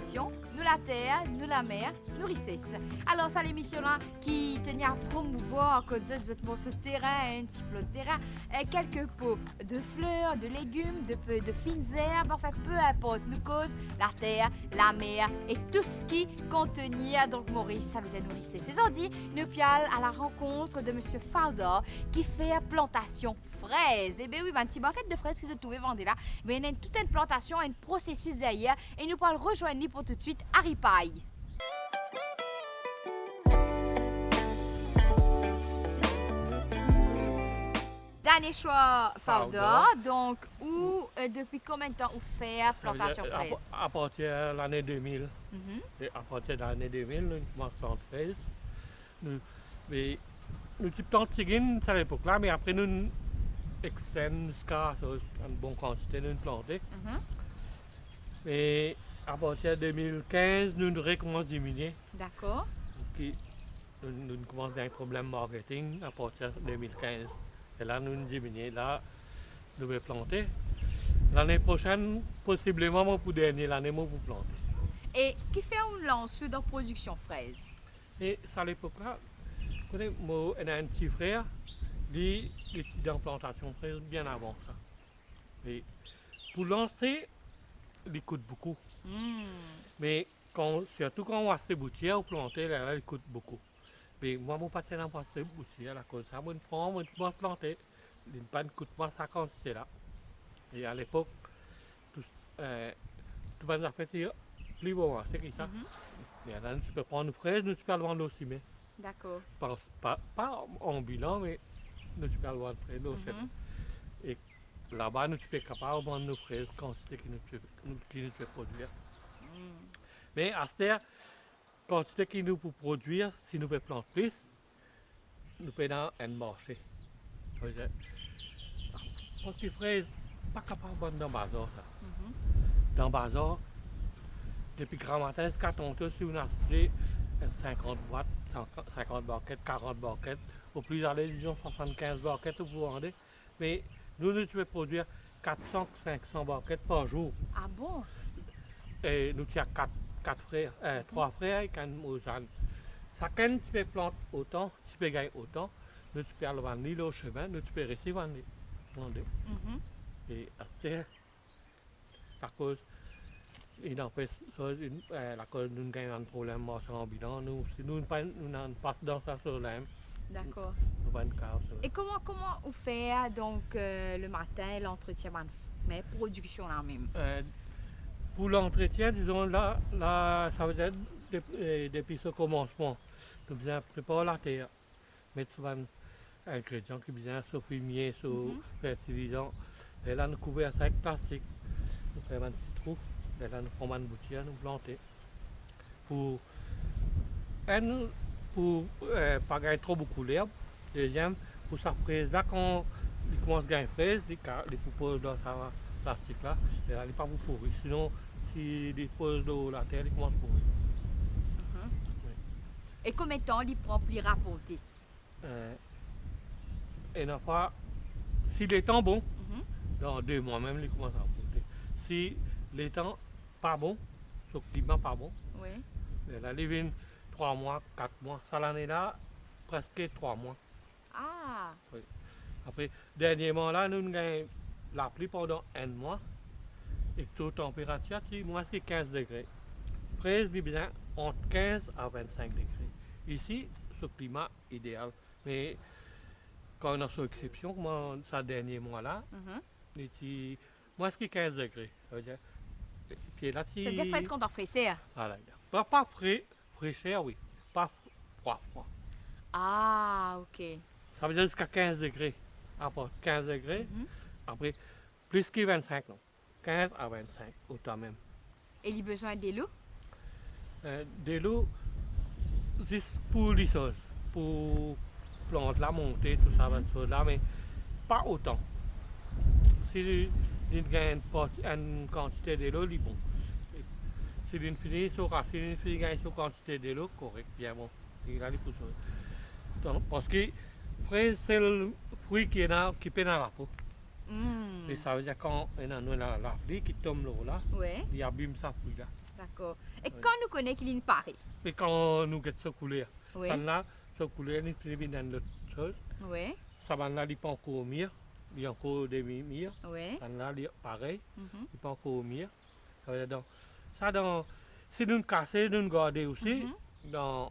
l'émission Nous la terre, nous la mer, nourrissez. Alors, c'est l'émission là qui tenait à promouvoir que nous ce terrain, un petit peu de terrain, et quelques pots de fleurs, de légumes, de fines herbes, enfin peu importe, nous cause la terre, la mer et tout ce qui contenait. Donc, Maurice, ça veut dire nourrissez. C'est dit, nous pial à la rencontre de Monsieur Fowler qui fait plantation fraises. Eh bien oui, un petit bucket de fraises qui se trouvait vendu là. Mais il y a toute une plantation, un processus derrière. Et nous pourrons le rejoindre pour tout de suite à Ripaille. Dernier choix, Fowler. Donc, depuis combien de temps vous faites plantation fraise? À partir de l'année 2000. Et à partir de l'année 2000, nous commençons à planter fraises. Nous plantons tigines à l'époque là, mais après nous extendons jusqu'à une bonne quantité de planter. Et à partir de 2015, nous recommençons à diminuer. D'accord. Nous commençons à avoir un problème marketing à partir de 2015. Et là, nous diminuons. Là, nous devons planter. L'année prochaine, possiblement, pour dernier l'année, pour planter. Et qui fait un lance dans la production fraise? Et à l'époque là, moi, j'ai un petit frère, lui, il était dans la plantation fraise bien avant ça. Et pour lancer, il coûte beaucoup. Mais surtout quand on a ces boutières, on plante, là, il coûte beaucoup. Mais moi, mon patient n'a pas ces boutières, à cause de ça, je peux planter. Il ne coûte pas sa quantité là. Et à l'époque, tout le monde a fait plus bon, c'est qui ça. Et là, tu peux prendre une fraise, tu peux le vendre aussi. Mais d'accord. Pas en bilan, mais nous tu peux le vendre fraises aussi. Et là-bas, nous sommes capables de vendre nos fraises, quantité que nous pouvons produire. Mais à cette quantité que nous pouvons produire, si nous pouvons planter plus, nous pouvons dans un marché. Parce que les fraises, pas capable de vendre dans le bazar. Dans le bazar, depuis grand matin jusqu'à tantôt, si on a acheté 50 boîtes, 50 barquettes, 40 barquettes, au plus aller, disons 75 barquettes, vous vendez. Mais nous pouvons produire 400, 500 barquettes par jour. Ah bon? Et nous avons 3 frères et 4 moussanes. Chacun tu peux planter autant, tu peux gagner autant, nous tu peux le vendre au chemin, nous tu peux rester vendre. Et à cause, il en fait à cause nous gagnons un problème en bilan, nous passons dans ça sur l'aime. D'accord. Et comment vous faites donc le matin l'entretien mais production là même? Pour l'entretien, disons là, ça veut dire depuis ce commencement, nous devons préparer la terre, mettre souvent ingrédients qui besoin sur fumier, sur fertilisant. Et là, nous couvrons ça avec plastique. Nous faisons un petit trou. Et là, nous prenons une bouteille, nous plantons. Pour pas gagner trop beaucoup d'herbe. Deuxième, pour sa fraise, là, quand il commence à gagner fraise, il pose dans sa plastique là. Et là, il n'est pas pour pourrir. Sinon, s'il pose dans la terre, il commence à pourrir. Et combien de temps il prend pour les rapporter? Et non pas, si les temps bon, dans 2 mois même, il commence à rapporter. Si les temps pas bon, le climat pas bon, là, il vient 3 mois, 4 mois. Ça l'année là, presque 3 mois. Ah! Oui. Après, dernièrement là, nous avons la pluie pendant 1 mois. Et toute température, c'est 15 degrés. Fraise, il bien entre 15 à 25 degrés. Ici, ce climat idéal. Mais quand on a cette exception, comme ça dernier mois là, c'est moins que 15 degrés. C'est des fraises qu'on doit fraîcher. Voilà. Pas frais, fraîcheur, oui. Pas froid. Ah, ok. Ça veut dire jusqu'à 15 degrés. Après 15 degrés, après plus que 25, non. 15 à 25, autant même. Et il a besoin de l'eau? De l'eau, juste pour les choses, pour planter la montée, tout ça, là, mais pas autant. Si il gagne une quantité de l'eau, il est bon. Si il finit sur racine, si il gagne une quantité de l'eau, correct, bien bon. Il a les pousses. Parce que fraise, c'est le fruit qui est dans la peau. Et ça veut dire quand on a la pluie qui tombe là, il abîme sa fruit là. D'accord. Et Oui. quand nous connaissons qu'il y a une Paris? Et quand nous guettons ce couleur, Oui. ça là, ce couleur, nous très bien dans l'autre chose. Oui. Ça va là, il pas encore au mire, il y a encore des mire. Oui. Ça là, il pareil, Mhm. il pas encore au mire. Ça veut dire donc, ça dans, si nous casser, nous garder aussi, Mhm. dans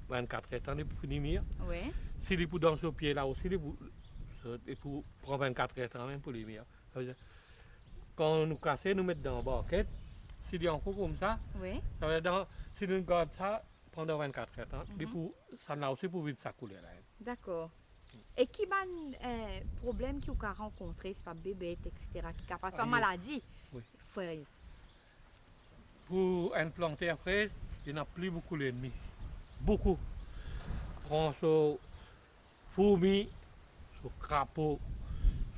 24 heures, on est pour finir mire. Oui. Si il pour dans ce pied là aussi, il pour prendre 24 heures même pour les mire. Ça veut dire, quand nous casser, nous mettons dans la barquette. S'il y a encore comme ça, Oui. ça veut dire, si nous gardons ça pendant 24 heures, Mhm. ça là aussi pour vite ça couler là. D'accord. Et qui a problème qui a rencontré, c'est pas bébé, etc., qui a passé en Ah, maladie? oui. Fraise. Pour implanter la fraise, il n'y a plus beaucoup d'ennemis. Beaucoup. Prends ce fourmis, ce crapaud,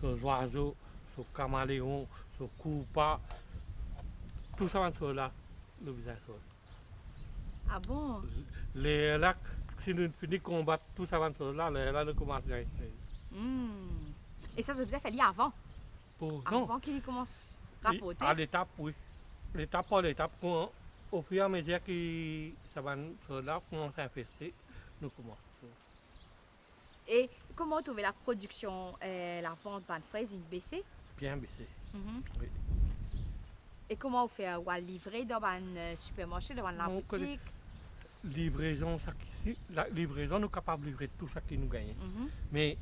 ce oiseau, ce caméléon, ce coupa, tout ça, là, nous faisons ça. Ah bon? Les lacs, si nous finissons de combattre tout ça, là, nous commençons à gagner. Hmm. Et ça se faisait fallu avant? Non, Avant qu'il commence à rapporter? à l'étape, oui. L'étape par l'étape, au fur et à mesure que ça va là commence à infester, nous commençons. Et comment trouver la production, la vente de fraises, une baissée? Bien baissé. Mhm. Oui. Et comment on fait? On va livrer dans un supermarché, dans la On connaît- boutique? Livraison, la livraison, nous sommes capables de livrer tout ça que nous gagnons. Mhm. Mais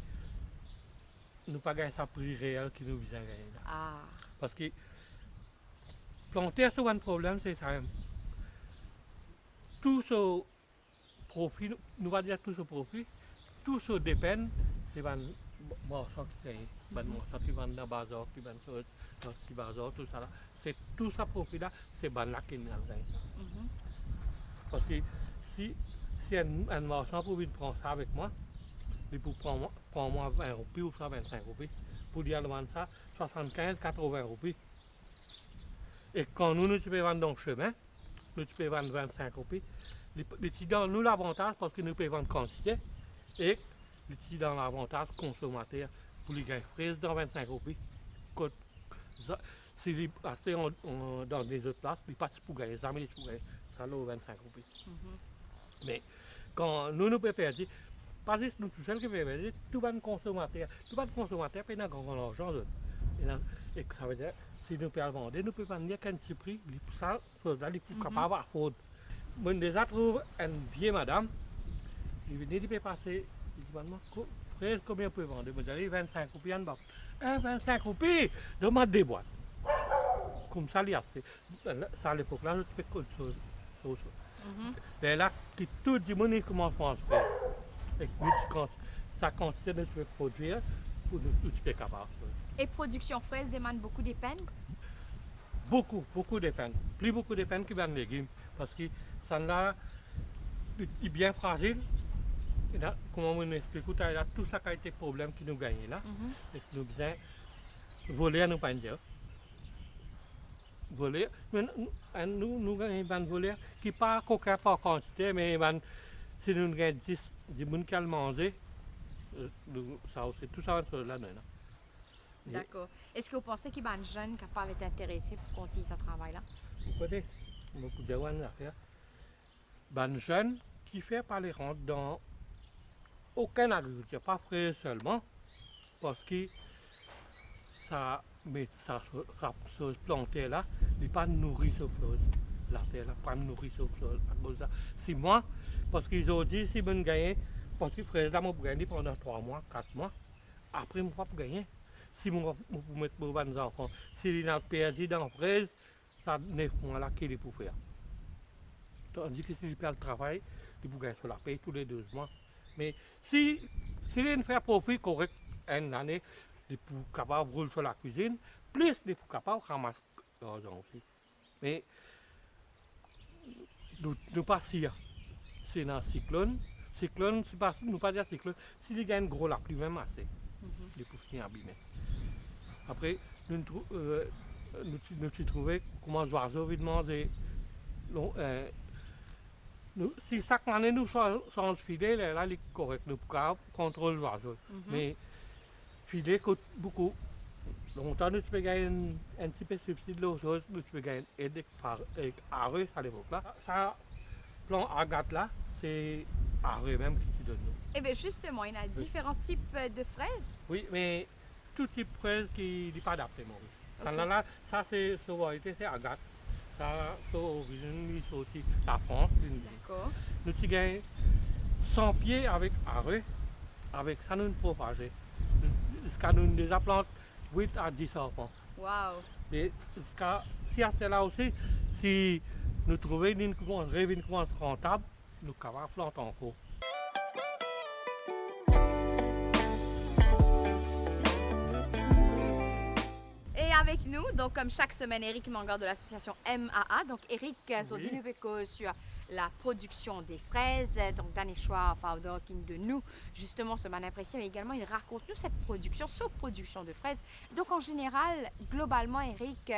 nous ne pas gagner ça prix réel qui nous vise à gagner. Là. Ah. Parce que planter sur un problème, c'est ça même. Tout ce profit, nous va dire tout ce profit, tout ce dépend, c'est un morceau qui gagne. Un morceau qui vend dans le bazar, qui vend dans le petit bazar, tout ça là. C'est tout ça profit là, c'est ban là qui nous gagne. Mhm. Parce que si un marchand pour venir prendre ça avec moi, il peut prendre moi 20 roupies ou 25 roupies. Pour dire vendre ça, 75, 80 roupies. Et quand nous pouvons vendre dans le chemin, nous pouvons vendre 25 roupies. Les petits dans nous l'avantage parce que nous pouvons vendre quantité. Et les petits dans l'avantage consommateur pour les gagner fraises dans 25 roupies. Si les acheter dans des autres places, ils passent pour gagner ça, mais ils pour gagner ça là aux 25 roupies. Mhm. Mais quand nous pouvons perdre, pas juste nous tout seuls qui pouvons perdre, tout le consommateur peut avoir grand argent. Et ça veut dire, si nous pouvons vendre, nous pouvons vendre qu'un petit prix, ça, là, il faut capable à faute. Moi, déjà trouve une vieille madame, il venait de passer, il dit, maman, frère, combien vous pouvez vendre? Moi, j'ai 25 roupies en bas. 25 roupies, je m'en déboîte. Comme ça, il y a fait. Ça, à l'époque là, je fais quelque chose. Mhm. Mais là, tout le monde commence à faire. Et quand ça quantité de produire, pour tout ce qui est capable. Et production fraise demande beaucoup de peine? Beaucoup de peine. Plus beaucoup de peine que les légumes. Parce que ça là, il est bien fragile. Et là, comment on explique, là, tout ça qui a été problème qui nous gagne là. Mhm. Et que nous besoin voler à nous pas dire. Voler, nous gagnons un voler qui pas coquin par quantité, mais si nous gagnons 10 personnes qui le manger, ça aussi, tout ça va là. D'accord. Est-ce que vous pensez qu'il y a des jeunes capables d'être intéressés pour continuer ce travail-là? Vous connaissez, beaucoup de jeunes à faire. Ben jeunes qui fait pas les rentes dans aucune agriculture, pas frais seulement, parce que ça, mais ça se planter là, il n'est pas nourri sur chose. La terre là, pas nourri sur chose. C'est moi, parce qu'ils ont dit si je gagne, parce que frère là, je peux gagner pendant 3 mois, 4 mois, après je ne peux pas gagner. Si je peux mettre mes enfants, s'il a perdu dans la fraise, ça 9 mois là qu'il est pour faire. Tandis que s'il perd le travail, il peut gagner sur la paye tous les 2 mois. Mais si il fait profit correct une année, il est capable de rouler sur la cuisine, plus il est capable de ramasser l'argent aussi. Mais nous pas si c'est dans le cyclone, c'est pas, nous pas dire cyclone, s'il gagne gros la pluie même assez, il peut finir abîmé. Après, nous trouvons comment les oiseaux veulent manger. Si chaque année nous sommes filés, là, il est correct, nous pouvons contrôler l'oiseau. Mais filer coûte beaucoup. Longtemps, nous tu gagner un petit peu de subside l'autre chose, nous tu gagner aide avec Areux à l'époque là. Ça, plan agate là, c'est Areux même qui donne nous. Eh bien justement, il y a différents types de fraises. Oui, mais tout type de fraise qui n'est pas adapté, Maurice. Ça, Ok. là, ça c'est sur variété, c'est agate. Ça, c'est origine, c'est aussi la France. D'accord. Nous tu gagnes 100 pieds avec Areux, avec ça nous propager. Jusqu'à nous déjà plante 8 à 10 enfants. Waouh. Et jusqu'à si à cela aussi, si nous trouvons une commence rentable, nous sommes capables de planter encore. Et avec nous, donc comme chaque semaine, Eric Mangar de l'association MAA. Donc Eric, Oui. nous péco sur la production des fraises, donc d'un choix, enfin de nous, justement ce man apprécié, mais également il raconte nous cette production, production de fraises. Donc en général, globalement, Eric,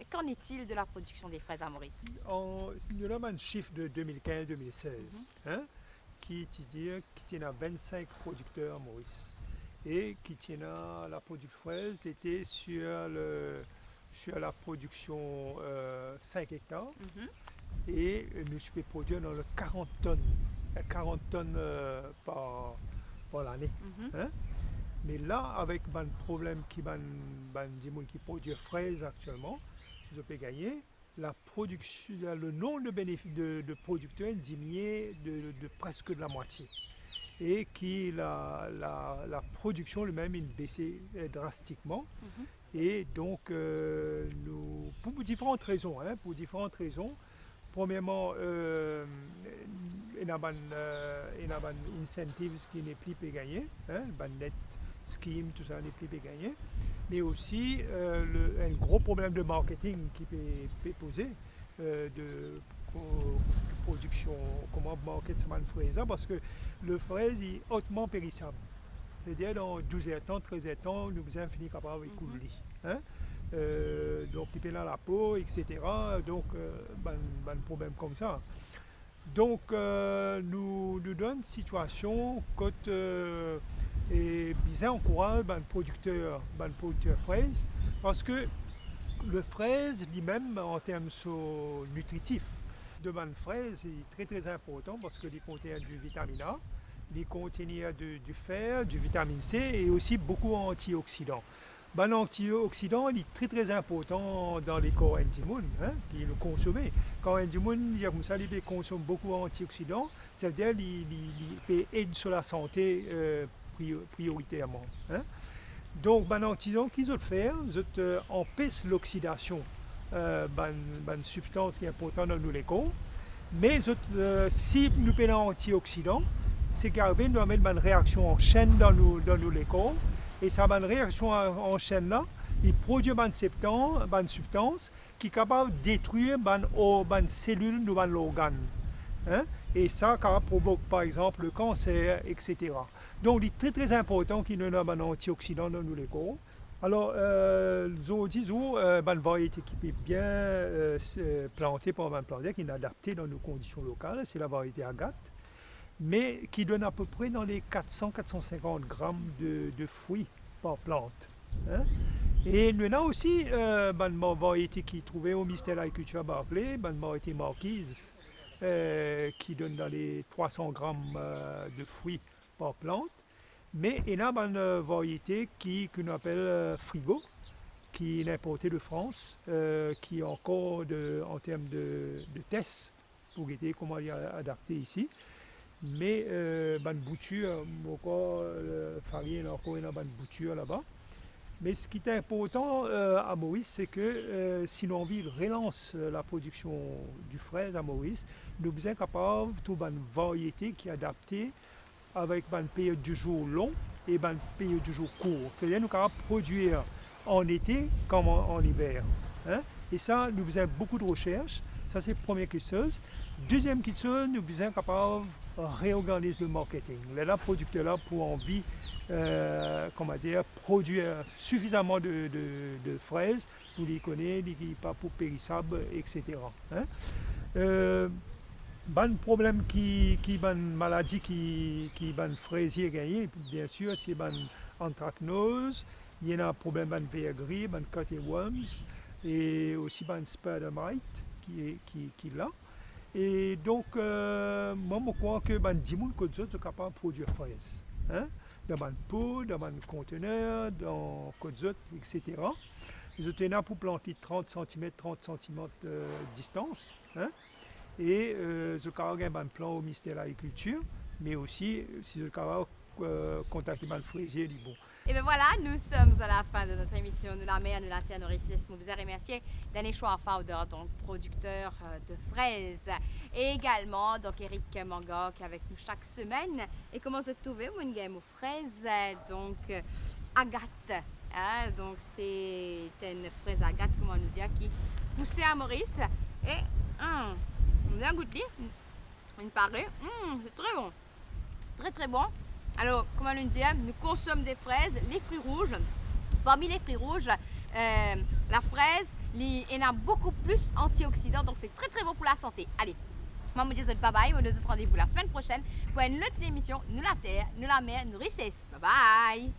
qu'en est-il de la production des fraises à Maurice? Nous avons un chiffre de 2015-2016 hein, qui tient à 25 producteurs à Maurice. Et qui tient à la production fraise était sur la production 5 hectares. Mhm. Et nous pouvons produire dans le 40 tonnes par l'année. Mhm. Hein. Mais là, avec le problème qui qui produit fraises actuellement, je peux gagner la production, le nombre de producteurs diminué de presque de la moitié. Et qui la production elle-même est baissée drastiquement. Mhm. Et donc, pour différentes raisons. Premièrement, il y a des incentives qui n'est plus gagné, hein, net scheme, tout ça n'est plus gagné. Mais aussi un gros problème de marketing qui peut poser de production, comment market ce fraise, parce que le fraise est hautement périssable. C'est-à-dire dans 12 temps, 13 temps, nous sommes finis capables de couler. Hein? Donc il peut dans la peau, etc. Donc un problème comme ça. Donc nous donnons une situation que et bien encourage les producteurs fraises parce que le fraise lui-même en termes nutritifs de la fraise est très important parce qu'il contient du vitamine A, il contient du fer, du vitamine C et aussi beaucoup d'antioxydants. L'antioxydant est très important dans les corps indiens, hein, qui le consomment. Quand un indiens il consomme beaucoup d'antioxydants, ça veut dire qu'il aide sur la santé prioritairement. Hein. Donc, l'antioxydant qu'ils veulent faire, ils empêchent l'oxydation une substance qui est importante dans nos corps. Mais si nous prenons antioxydants, c'est qu'arrivé nous amène une réaction en chaîne dans nos corps. Et ça une réaction en chaîne là, il produit une substance qui est capable de détruire une cellule de l'organe. Hein? Et ça provoque par exemple le cancer, etc. Donc il est très important qu'il y ait un antioxydant dans nos corps. Alors, disons, une variété qui peut bien planter par un planter, qui est adaptée dans nos conditions locales, c'est la variété agate, mais qui donne à peu près dans les 400-450 grammes de fruits par plante. Hein. Et nous avons aussi une variété qui est trouvée au ministère de l'Agriculture à Barclay, une variété marquise, qui donne dans les 300 grammes de fruits par plante. Mais il y a une variété qu'on appelle frigo, qui est importée de France, qui est encore en termes de tests pour aider comment il est adapté ici. Mais une bouture, encore farine, encore une bouture là-bas. Mais ce qui est important à Maurice, c'est que si l'on veut relance la production du fraise à Maurice, nous sommes capables de trouver une variété qui est adaptée avec une période du jour long et une période du jour court. C'est-à-dire nous sommes capables de produire en été comme en hiver. Hein? Et ça, nous avons beaucoup de recherches. Ça, c'est la première chose. Deuxième chose, nous sommes capables de réorganiser le marketing. Les producteurs là pour envie, produire suffisamment de fraises pour les connaître, pas pour périssables, etc. Hein? Un problème une maladie qui fraisier gagné, bien sûr, c'est anthracnose Il y en a un problème de verre gris, de cutworms et aussi de spider mite qui est là. Et donc, moi, je crois que les gens qui sont capables de produire fraises. Hein? Dans un pot, dans un conteneur, dans Côte-Zot, etc. Ils ont là pour planter 30 cm de distance. Hein? Et ils ont un plan au ministère de l'Agriculture, mais aussi, si ils ont contacter le fraisier, il est bon. Et bien voilà, nous sommes à la fin de notre émission. Nous la mer, nous la terre, nous richesse. Nous vous remercier d'un choix Fauder, donc producteur de fraises. Et également, donc Eric Manga qui est avec nous chaque semaine. Et comment se trouver une game aux fraises, donc Agathe. Hein, donc c'est une fraise Agathe, comment nous dire, qui poussait à Maurice. Et on a un goût de il me paraît, c'est très bon. Très très bon. Alors, comment nous dire, nous consommons des fraises, les fruits rouges. Parmi les fruits rouges, la fraise, il y en a beaucoup plus antioxydants, donc c'est très très bon pour la santé. Allez, moi je vous dis bye bye, on nous donne rendez-vous la semaine prochaine pour une autre émission, nous la terre, nous la mer, nous richesse. Bye bye.